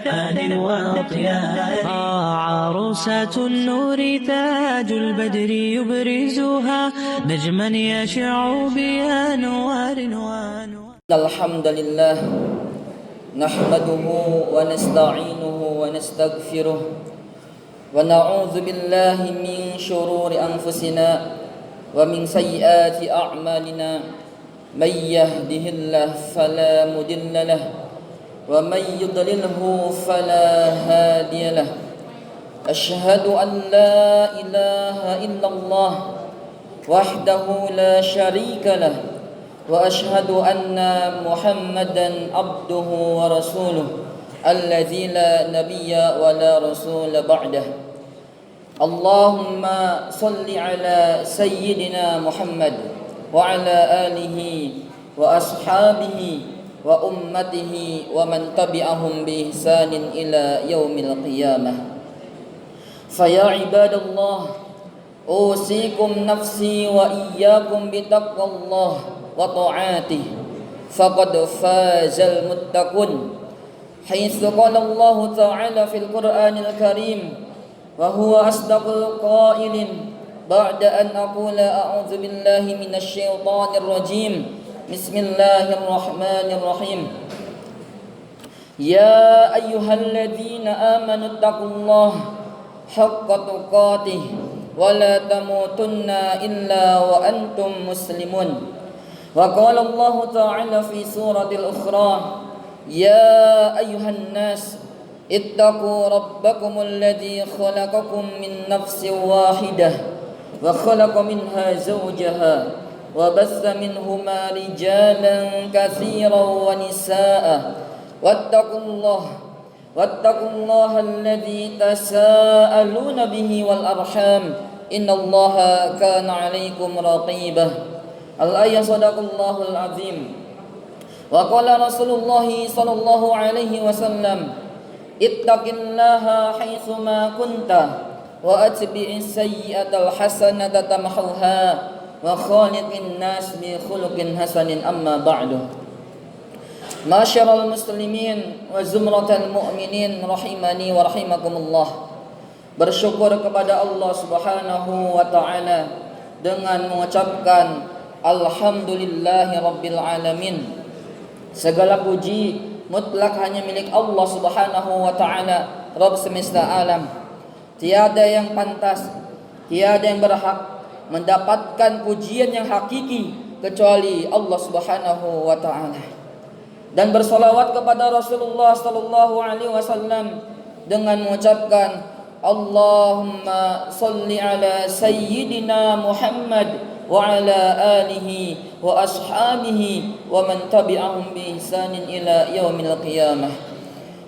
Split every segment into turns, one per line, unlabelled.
آن وضياء عروسة النور تاج البدر يبرزها نجما يشع بأنوار
الحمد لله نحمده ونستعينه ونستغفره ونعوذ بالله من شرور أنفسنا ومن سيئات أعمالنا من يهده الله فلا مضل له ومن يضلله فلا هادي له أشهد أن لا إله إلا الله وحده لا شريك له وأشهد أن محمدا عبده ورسوله الذي لا نبي ولا رسول بعده اللهم صل على سيدنا محمد وعلى آله وأصحابه وأمته ومن تبعهم بإحسان إلى يوم القيامة فيا عباد الله أوصيكم نفسي وإياكم بتقوى الله وطاعته فقد فاز المتقون حيث قال الله تعالى في القرآن الكريم وهو أصدق القائلين بعد أن أقول أعوذ بالله من الشيطان الرجيم بسم الله الرحمن الرحيم يا أيها الذين آمنوا اتقوا الله حق تقاته ولا تموتن إلا وأنتم مسلمون وقال الله تعالى في سورة الأخرى يا أيها الناس اتقوا ربكم الذي خلقكم من نفس واحدة وخلق منها زوجها وبث منهما رجالا كثيرا ونساء واتقوا الله الذي تساءلون به والأرحام إن الله كان عليكم رقيبا الآية صدق الله العظيم وقال رسول الله صلى الله عليه وسلم اتق الله حيثما كنت وأتبع السيئة الحسنة تمحوها وخالق الناس بخلق حسن أما بعد معاشر المسlimin wa zumratal mu'minin rahimani wa rahimakumullah. Bersyukur kepada Allah Subhanahu wa taala dengan mengucapkan alhamdulillahi rabbil alamin. Segala puji mutlak hanya milik Allah Subhanahu wa taala, Rabb semesta alam. Tiada yang pantas, tiada yang berhak mendapatkan pujian yang hakiki kecuali Allah Subhanahu wa taala. Dan bersolawat kepada Rasulullah sallallahu alaihi wasallam dengan mengucapkan Allahumma salli ala sayyidina Muhammad wa ala alihi wa ashabihi wa man tabi'ahum bi ihsanin ila yaumil qiyamah.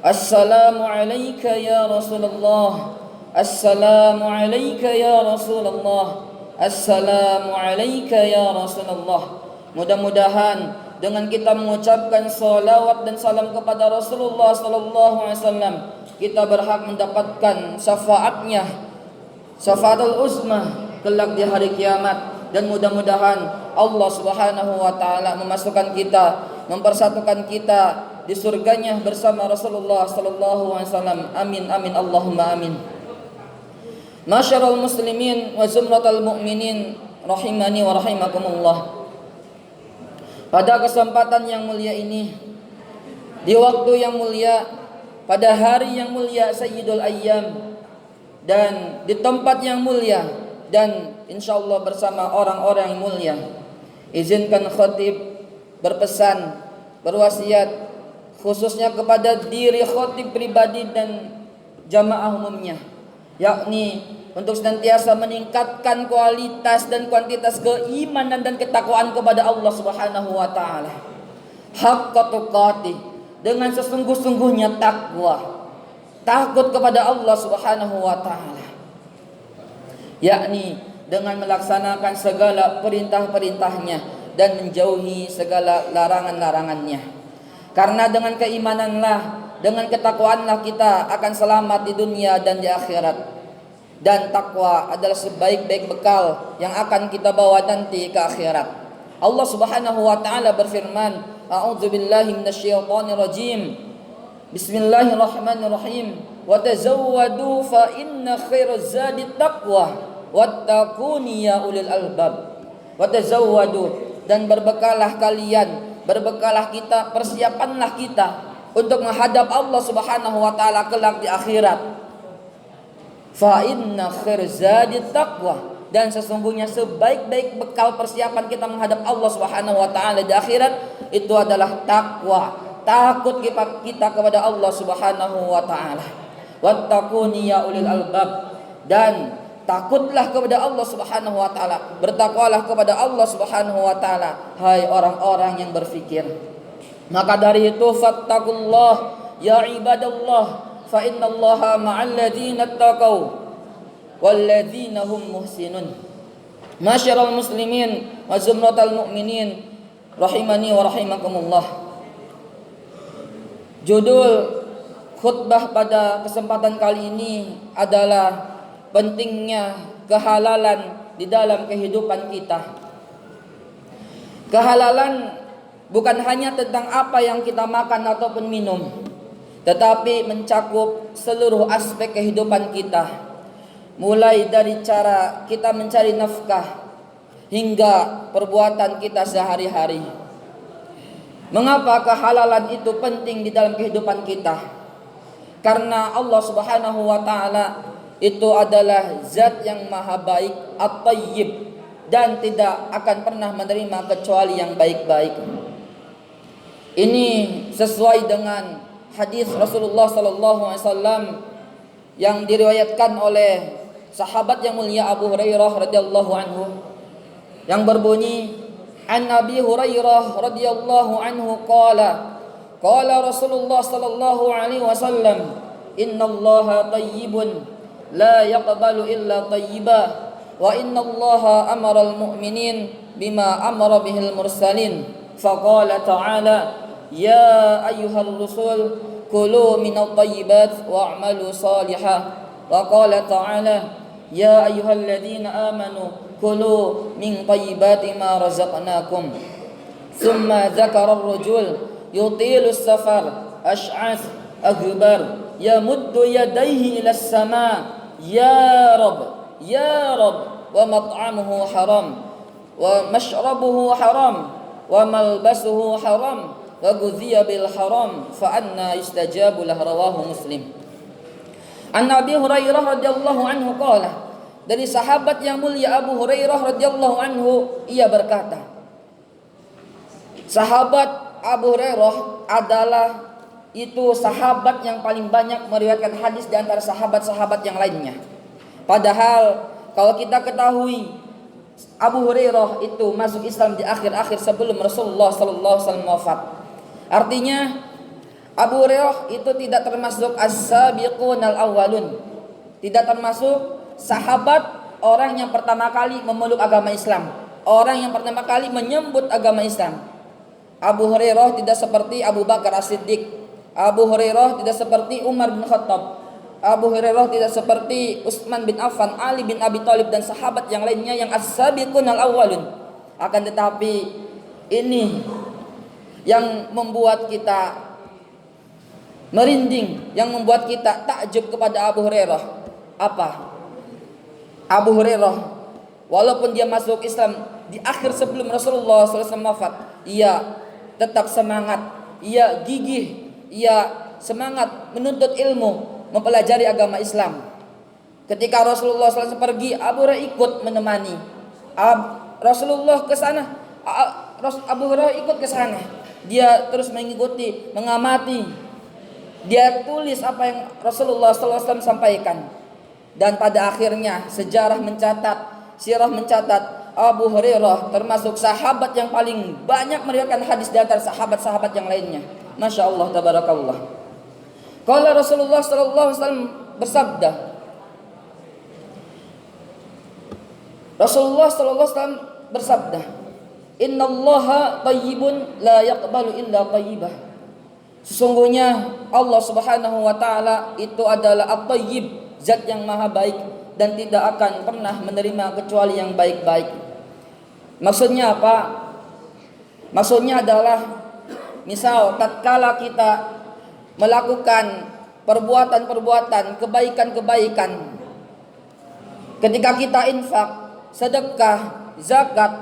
Assalamu alayka ya Rasulullah. Assalamu alayka ya Rasulullah. Assalamu alayka ya Rasulullah. Mudah-mudahan dengan kita mengucapkan salawat dan salam kepada Rasulullah sallallahu alaihi wasallam, kita berhak mendapatkan syafaatnya, syafaatul uzma kelak di hari kiamat. Dan mudah-mudahan Allah Subhanahu wa taala memasukkan kita, mempersatukan kita di surganya bersama Rasulullah sallallahu alaihi wasallam. Amin amin Allahumma amin. Masyarul muslimin wa zumratal mu'minin rahimani wa rahimakumullah. Pada kesempatan yang mulia ini, di waktu yang mulia, pada hari yang mulia Sayyidul Ayyam, dan di tempat yang mulia, dan insyaallah bersama orang-orang yang mulia, izinkan khatib berpesan, berwasiat khususnya kepada diri khatib pribadi dan jamaah umumnya, yakni untuk senantiasa meningkatkan kualitas dan kuantitas keimanan dan ketakwaan kepada Allah Subhanahu wa taala. Haqqa tuqatih, dengan sesungguh-sungguhnya takwa, takut kepada Allah Subhanahu wa taala. Yakni dengan melaksanakan segala perintah-perintahnya dan menjauhi segala larangan-larangannya. Karena dengan keimananlah, dengan ketakwaanlah kita akan selamat di dunia dan di akhirat. Dan takwa adalah sebaik-baik bekal yang akan kita bawa nanti ke akhirat. Allah Subhanahu wa taala berfirman, A'udzubillahi minasyaitonir rajim. Bismillahirrahmanirrahim. Wa tazawwadu fa inna khairaz zadi taqwa wattaquni ya ulil albab. Wa tazawwadu, dan berbekalah kalian, berbekalah kita, persiapanlah kita untuk menghadap Allah Subhanahu wa taala kelak di akhirat. Fa inna khairaz zadi taqwa, dan sesungguhnya sebaik-baik bekal persiapan kita menghadap Allah Subhanahu wa taala di akhirat itu adalah takwa. Takut kita kepada Allah Subhanahu wa taala. Wattaquni ya ulil albab, dan takutlah kepada Allah Subhanahu wa taala, bertakwalah kepada Allah Subhanahu wa taala, hai orang-orang yang berfikir. Maka dari itu fattaqullah ya ibadallah, fa innallaha ma'al ladzina taqaw wal ladzina hum muhsinun. Masyiral muslimin wa zumratal mu'minin rahimani wa rahimakumullah. Judul khutbah pada kesempatan kali ini adalah pentingnya kehalalan di dalam kehidupan kita. Kehalalan bukan hanya tentang apa yang kita makan ataupun minum, tetapi mencakup seluruh aspek kehidupan kita. Mulai dari cara kita mencari nafkah hingga perbuatan kita sehari-hari. Mengapa kehalalan itu penting di dalam kehidupan kita? Karena Allah Subhanahu wa taala itu adalah zat yang maha baik, at-tayyib, dan tidak akan pernah menerima kecuali yang baik-baik. Ini sesuai dengan hadis Rasulullah sallallahu alaihi wasallam yang diriwayatkan oleh sahabat yang mulia Abu Hurairah radhiyallahu anhu, yang berbunyi, an Abi Hurairah radhiyallahu anhu qala Rasulullah sallallahu alaihi wasallam, innallaha tayyibun la yaqbalu illa tayyiba wa innallaha amara al-mu'minin bima amara bihil mursalin. Faqala ta'ala ya ayyuhar rusul kulu minat tayyibat wa'malu salihah. Wa qala ta'ala ya ayyuhalladzina amanu kulu min tayyibati ma razaqnakum. Thumma dzakara ar-rajul yutilu as-safar ash'ath aghbar yamuddu yadayhi ila as-sama ya rab wa mat'amuhu haram wa mashrabuhu haram wa malbasuhu haram wa ghudhiya bil haram fa anna yustajabu lahu. Rawahu Muslim. An Abi Hurairah radhiyallahu anhu qala, dari sahabat yang mulia Abu Hurairah radhiyallahu anhu, ia berkata, sahabat Abu Hurairah adalah itu sahabat yang paling banyak meriwayatkan hadis di antara sahabat-sahabat yang lainnya. Padahal kalau kita ketahui Abu Hurairah itu masuk Islam di akhir-akhir sebelum Rasulullah sallallahu alaihi wasallam wafat. Artinya Abu Hurairah itu tidak termasuk as-sabiqunal awwalun, tidak termasuk sahabat orang yang pertama kali memeluk agama Islam, orang yang pertama kali menyambut agama Islam. Abu Hurairah tidak seperti Abu Bakar As-Siddiq, Abu Hurairah tidak seperti Umar bin Khattab, Abu Hurairah tidak seperti Utsman bin Affan, Ali bin Abi Thalib, dan sahabat yang lainnya yang as-sabiqunal awwalun. Akan tetapi ini yang membuat kita merinding, yang membuat kita takjub kepada Abu Hurairah. Apa? Abu Hurairah walaupun dia masuk Islam di akhir sebelum Rasulullah SAW wafat, ia tetap semangat, ia gigih, ia semangat menuntut ilmu, mempelajari agama Islam. Ketika Rasulullah SAW pergi, Abu Hurairah ikut menemani. Rasulullah ke sana, Abu Hurairah ikut ke sana. Dia terus mengikuti, mengamati. Dia tulis apa yang Rasulullah SAW sampaikan. Dan pada akhirnya sejarah mencatat, sirah mencatat, Abu Hurairah termasuk sahabat yang paling banyak meriwayatkan hadis di antara sahabat-sahabat yang lainnya. Masya Allah, tabarakallah. Qala Rasulullah sallallahu alaihi wasallam bersabda, Rasulullah sallallahu alaihi wasallam bersabda, innallaha tayyibun la yaqbalu illa tayyibah. Sesungguhnya Allah Subhanahu wa taala itu adalah at-tayyib, zat yang maha baik, dan tidak akan pernah menerima kecuali yang baik-baik. Maksudnya apa? Maksudnya adalah misal tatkala kita melakukan perbuatan-perbuatan kebaikan-kebaikan. Ketika kita infak, sedekah, zakat,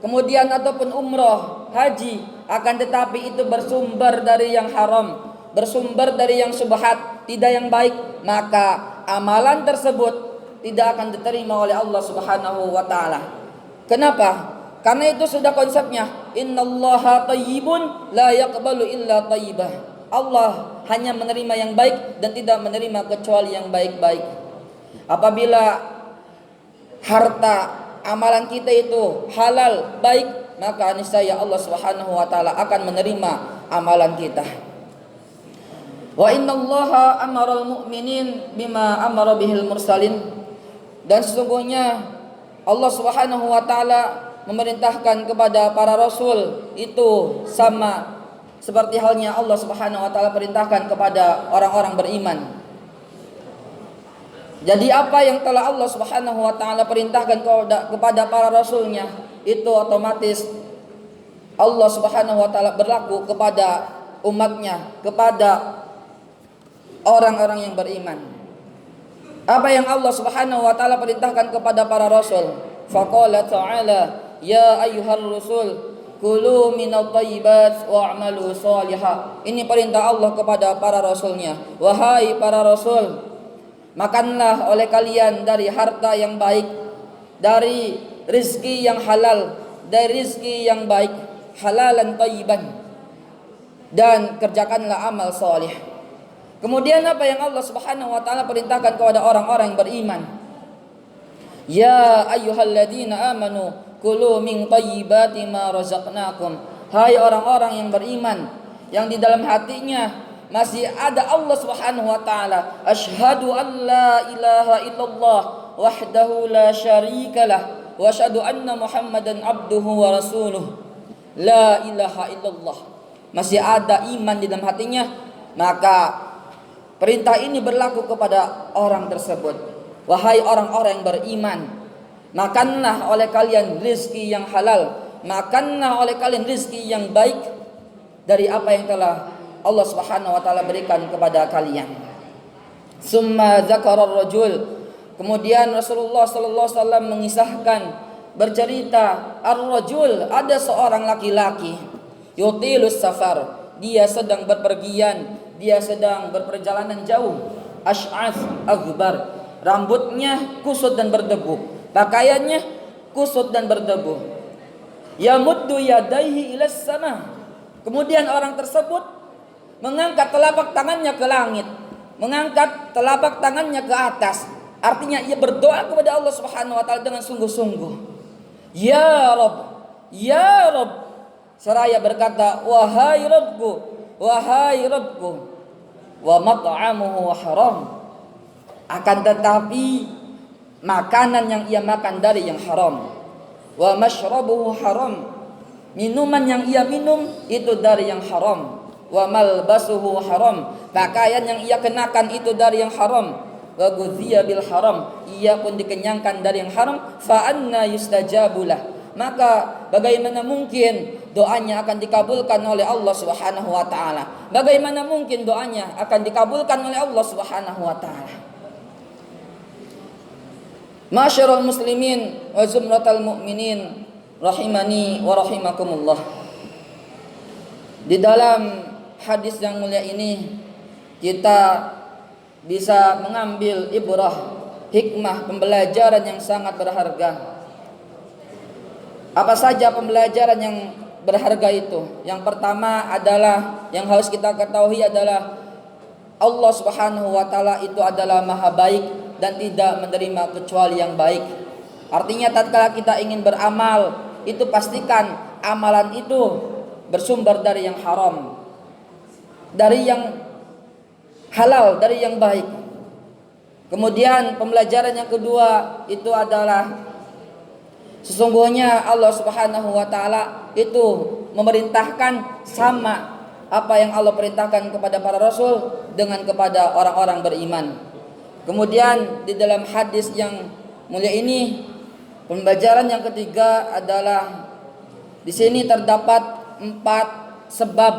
kemudian ataupun umroh, haji, akan tetapi itu bersumber dari yang haram, bersumber dari yang syubhat, tidak yang baik, maka amalan tersebut tidak akan diterima oleh Allah Subhanahu wa taala. Kenapa? Karena itu sudah konsepnya, innallaha thayyibun la yaqbalu illa thayyibah. Allah hanya menerima yang baik dan tidak menerima kecuali yang baik-baik. Apabila harta amalan kita itu halal, baik, maka niscaya Allah Subhanahu wa taala akan menerima amalan kita. Wa innallaha amaral mu'minin bima amara bihil mursalin. Dan sesungguhnya Allah Subhanahu wa taala memerintahkan kepada para rasul itu sama seperti halnya Allah Subhanahu wa taala perintahkan kepada orang-orang beriman. Jadi apa yang telah Allah Subhanahu wa taala perintahkan kepada para rasulnya, itu otomatis Allah Subhanahu wa taala berlaku kepada umatnya, kepada orang-orang yang beriman. Apa yang Allah Subhanahu wa taala perintahkan kepada para rasul? Faqala ta'ala, ya ayyuhar rusul kulu minat thayyibat wa'malu salihah. Ini perintah Allah kepada para rasulnya. Wahai para rasul, makanlah oleh kalian dari harta yang baik, dari rizki yang halal, dari rizki yang baik, halalan thayyiban, dan kerjakanlah amal salih. Kemudian apa yang Allah Subhanahu wa taala perintahkan kepada orang-orang yang beriman? Ya ayyuhalladzina amanu kulu min thayyibati ma razaqnakum. Hai orang-orang yang beriman yang di dalam hatinya masih ada Allah Subhanahu wa taala. Asyhadu an la ilaha illallah wahdahu la syarikalah wa asyhadu anna Muhammadan abduhu wa rasuluh. La ilaha illallah. Masih ada iman di dalam hatinya, maka perintah ini berlaku kepada orang tersebut. Wahai orang-orang yang beriman, makanlah oleh kalian rizki yang halal, makanlah oleh kalian rizki yang baik dari apa yang telah Allah Subhanahu wa taala berikan kepada kalian. Summa dzakara ar-rajul. Kemudian Rasulullah sallallahu alaihi wasallam mengisahkan, bercerita, ar-rajul, ada seorang laki-laki, yutilus safar, dia sedang berpergian, dia sedang berperjalanan jauh, ash'ath aghbar, rambutnya kusut dan berdebu, pakaiannya kusut dan berdebu. Yamuddu yadaihi ilas sama. Kemudian orang tersebut mengangkat telapak tangannya ke langit, mengangkat telapak tangannya ke atas. Artinya ia berdoa kepada Allah Subhanahu wa taala dengan sungguh-sungguh. Ya Rabb, ya Rabb. Seraya berkata, wahai Rabbku, wahai Rabbku, wa mat'amuhu haram. Akan tetapi makanan yang ia makan dari yang haram. Wa mashrabuhu haram. Minuman yang ia minum itu dari yang haram. Wa malbasuhu haram. Pakaian yang ia kenakan itu dari yang haram. Wa ghudhiya bil haram. Ia pun dikenyangkan dari yang haram. Fa anna yustajabulah. Maka bagaimana mungkin doanya akan dikabulkan oleh Allah Subhanahu wa taala? Bagaimana mungkin doanya akan dikabulkan oleh Allah Subhanahu wa taala? Masyarul muslimin wa zumratal mu'minin rahimani wa rahimakumullah. Di dalam hadis yang mulia ini kita bisa mengambil ibrah, hikmah, pembelajaran yang sangat berharga. Apa saja pembelajaran yang berharga itu? Yang pertama adalah, yang harus kita ketahui adalah Allah Subhanahu wa taala itu adalah maha baik dan tidak menerima kecuali yang baik. Artinya tatkala kita ingin beramal, itu pastikan amalan itu bersumber dari yang haram, dari yang halal, dari yang baik. Kemudian pembelajaran yang kedua itu adalah sesungguhnya Allah Subhanahu wa taala itu memerintahkan sama apa yang Allah perintahkan kepada para rasul dengan kepada orang-orang beriman. Kemudian di dalam hadis yang mulia ini, pembelajaran yang ketiga adalah di sini terdapat 4 sebab,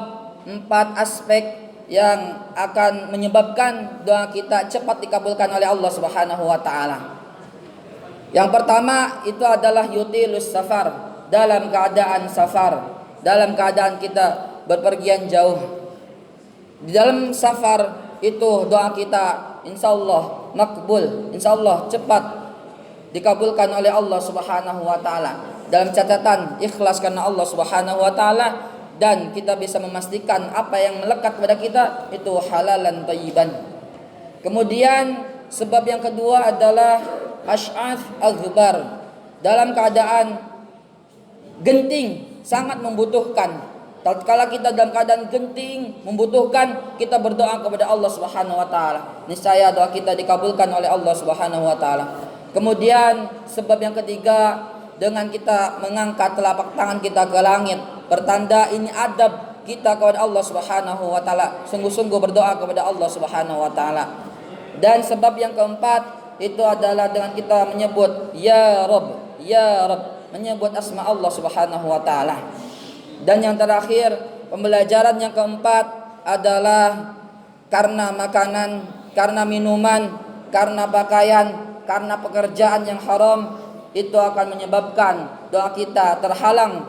4 aspek yang akan menyebabkan doa kita cepat dikabulkan oleh Allah Subhanahu wa taala. Yang pertama itu adalah yutilus safar, dalam keadaan safar, dalam keadaan kita berpergian jauh. Di dalam safar itu doa kita insyaallah makbul, insyaallah cepat dikabulkan oleh Allah Subhanahu wa taala. Dalam catatan ikhlas karena Allah Subhanahu wa taala, dan kita bisa memastikan apa yang melekat pada kita itu halalan thayyiban. Kemudian sebab yang kedua adalah asy'ath al-ghubar, dalam keadaan genting, sangat membutuhkan. Tatkala kita dalam keadaan genting, membutuhkan, kita berdoa kepada Allah Subhanahu wa taala, niscaya doa kita dikabulkan oleh Allah Subhanahu wa taala. Kemudian sebab yang ketiga, dengan kita mengangkat telapak tangan kita ke langit, pertanda ini adab kita kepada Allah Subhanahu wa taala, sungguh-sungguh berdoa kepada Allah Subhanahu wa taala. Dan sebab yang keempat itu adalah dengan kita menyebut ya Rabb, ya Rabb, menyebut asma Allah Subhanahu wa taala. Dan yang terakhir, pembelajaran yang keempat adalah karena makanan, karena minuman, karena pakaian, karena pekerjaan yang haram, itu akan menyebabkan doa kita terhalang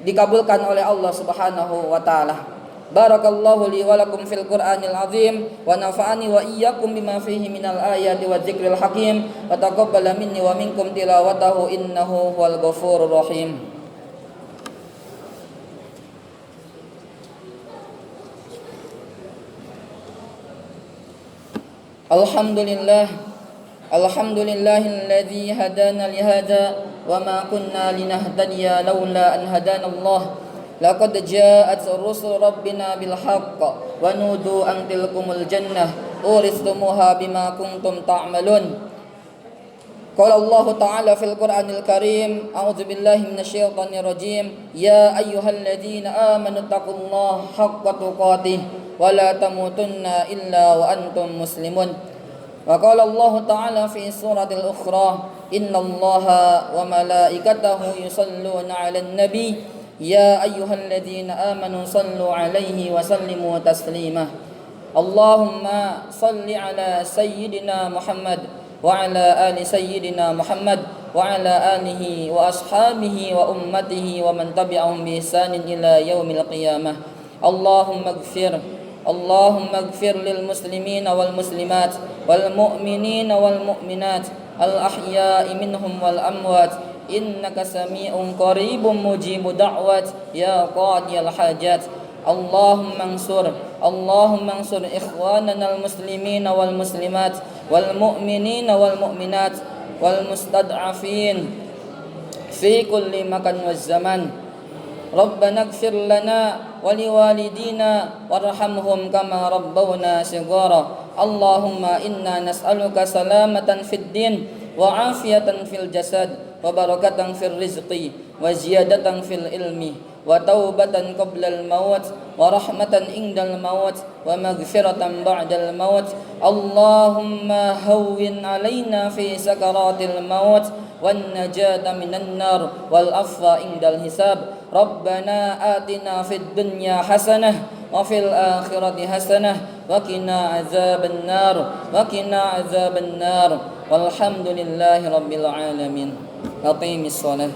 dikabulkan oleh Allah Subhanahu wa taala. Barakallahu li wa lakum fil Qur'anil azim wa nafa'ani wa iyyakum bima fihi minal ayati wa dzikril hakim wa taqabbala minni wa minkum tilawatahu innahu huwal ghafurur rahim. Alhamdulillahilladzi hadana lihada wa ma kunna linahtadiya laula an hadanallah. Laqad ja'at rusul rabbina bil haqq wa nudu an tilkumul jannah uristumuha bima kuntum ta'malun. Qala Allah Ta'ala fil Qur'anil Karim, a'udzu billahi minasyaitonir rajim, ya ayyuhalladzina amanu taqullaha haqqa tuqatih wa la tamutunna illa wa antum muslimun. Wa qala Allah Ta'ala fi suratil ukhra, innallaha wa malaikatahu yusholluna 'alan nabi ya ayyuhalladzina amanu shallu 'alaihi wa sallimu taslima. Allahumma shalli 'ala sayyidina Muhammad wa 'ala ali sayyidina Muhammad wa 'ala alihi wa ashabihi wa ummatihi wa man tabi'ahum bi ihsanin ila yaumil qiyamah. Allahumma ighfir lil muslimina wal muslimat wal mu'minina wal mu'minat al ahya'i minhum wal amwat innaka sami'un qaribun mujibu da'wat ya qadiyal hajat. Allahumma ansur ikhwanana al muslimina wal muslimat wal mu'minina wal mu'minat wal mustad'afin fi kulli makan waz zaman. Rabbana ighfir lana wa liwalidina warhamhum kama rabbawna shighara. Allahumma inna nas'aluka salamatan fid din wa afiyatan fil jasad wa barakatan fil rizqi wa ziyadatan fil ilmi wa taubatan qabla al maut wa rahmatan indal maut wa maghfiratan ba'dal maut. Allahumma hawwin alaina fi sakaratil maut wan najata minan nar wal afwa indal hisab. Rabbana atina fid dunya hasanah wa fil akhirati hasanah wa qina azaban nar walhamdulillahi rabbil alamin. Aqimis shalah.